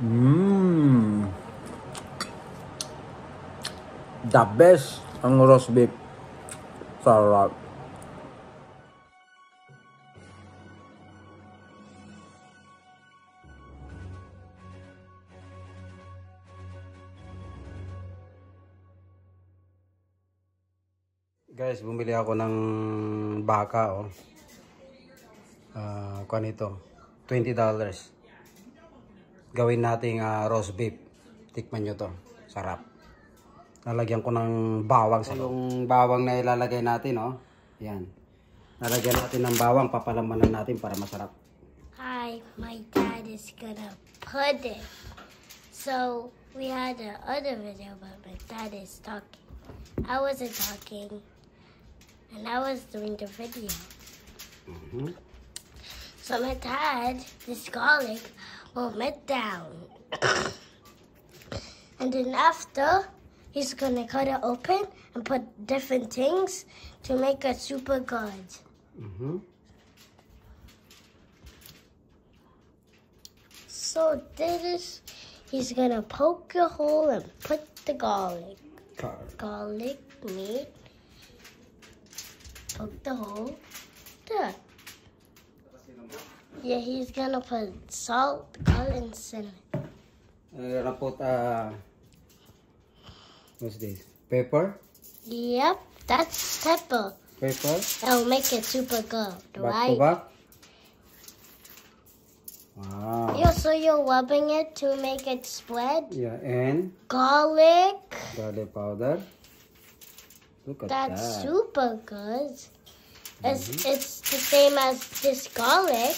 Mmm. The best ang roast beef. Sarap. Guys, bumili ako ng baka, oh. Kuan ito, $20. Gawin nating roast beef. Tikman nyo to. Sarap. Lalagyan ko ng bawang sa yung bawang na ilalagay natin, oh. Yan. Lalagyan natin ng bawang, papalamanan natin para masarap. Hi, my dad is gonna put it. So we had the other video, but my dad is talking. I wasn't talking, and I was doing the video. So my dad, this garlic, will melt down. And then after, he's gonna cut it open and put different things to make it super good. So this, he's gonna poke a hole and put the garlic. Garlic, meat. Poke the hole. There. Yeah, he's gonna put salt, garlic, and cinnamon. Gonna put what's this? Pepper? Yep, that's pepper. Pepper? That'll make it super good, Back right? to back? Wow. Yeah, so you're rubbing it to make it spread. Yeah, and Garlic. garlic powder. Look at That's that. super good. It's the same as this garlic.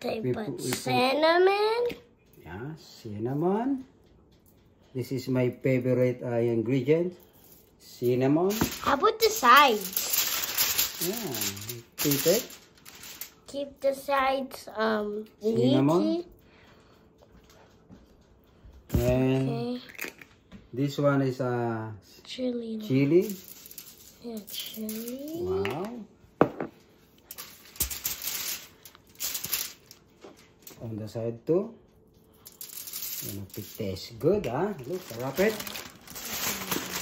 They We put put- cinnamon. Yeah, cinnamon. This is my favorite ingredient. Cinnamon. How about the sides? Yeah, keep it. Keep the sides Cinnamon. leafy. And Okay. this one is Chili. chili. Yeah, chili. Wow. On the side too. And it tastes good, huh? Look, wrap it.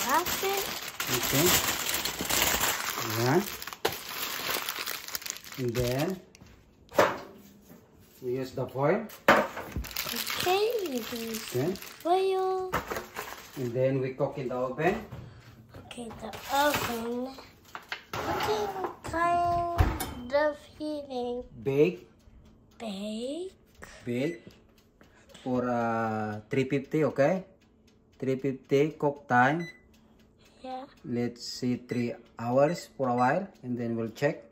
Wrap it. Okay. Yeah. And then we use the foil. Okay, you use Okay. foil. And then we cook in the oven. Okay, the oven. Looking kind of heating. Bake. Bake. For 350, okay? 350 cook time. Yeah. Let's see 3 hours for a while. And then we'll check.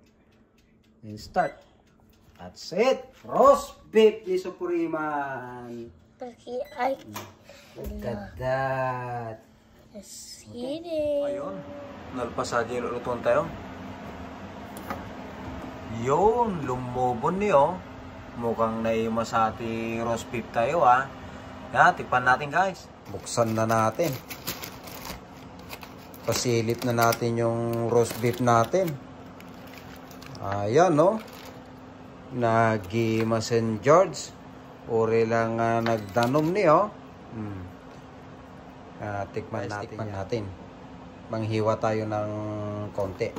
And start. That's it. Roast beef ni Supuriman. Okay, I Look at that. it's heating. Ayun, nalpasadya yung lutuan tayo. Yun, lumubon niyo. Mukhang naima sa ating roast beef tayo, ha. Yan, tikpan natin, guys. Buksan na natin. Pasilip na natin yung roast beef natin. Ayan, no? Nagima St. George. Uri lang nagdanom niyo. Tikman natin. Manghiwa tayo ng konti.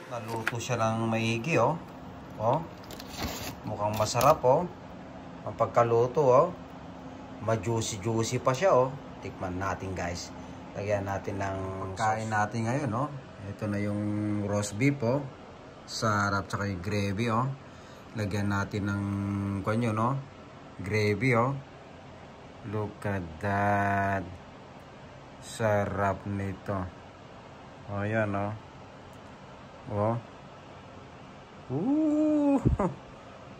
Naluto siya ng maigi, oh. Oh. Mukhang masarap, oh. Ang pagkaluto, oh. Ma-juicy pa siya, oh. Tikman natin, guys. Lagyan natin ng pagkain natin ngayon, oh. Ito na yung roast beef, oh. Sarap, tsaka yung gravy, oh. Lagyan natin ng kanyo, no? Gravy, oh. Look at that. Sarap nito. Oh, yan, oh. Oh.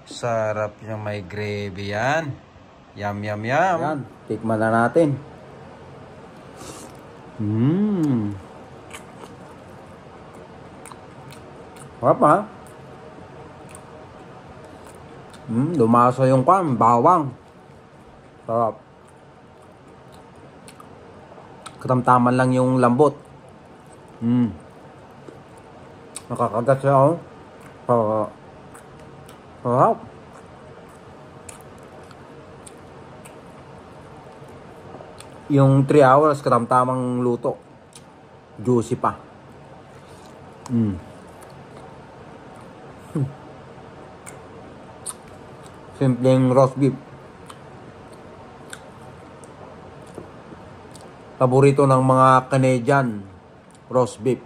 Sarap yung may gravy yan. Yum, yum, yum. Yan. Tikman na natin. Sarap, ha? Lumasa yung bawang. Sarap. Katamtaman lang yung lambot. Nakakagat siya, oh. Sarap. Yung 3 hours, katamtamang luto. Juicy pa. Simpleng roast beef. Paborito ng mga Canadian, roast beef.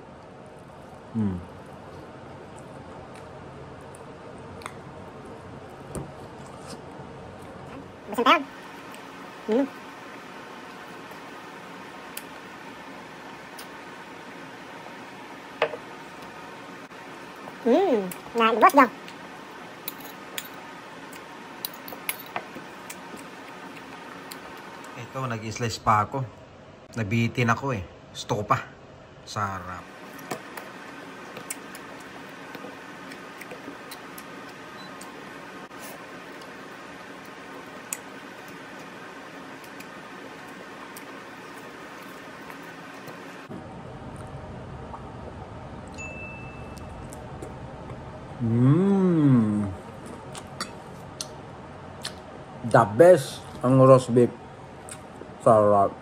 Masang tayo. Nalibos daw. Ito, nag-slice pa ako. Nabitin ako eh. Gusto ko pa. Sarap. The best ang roast beef. Sarap.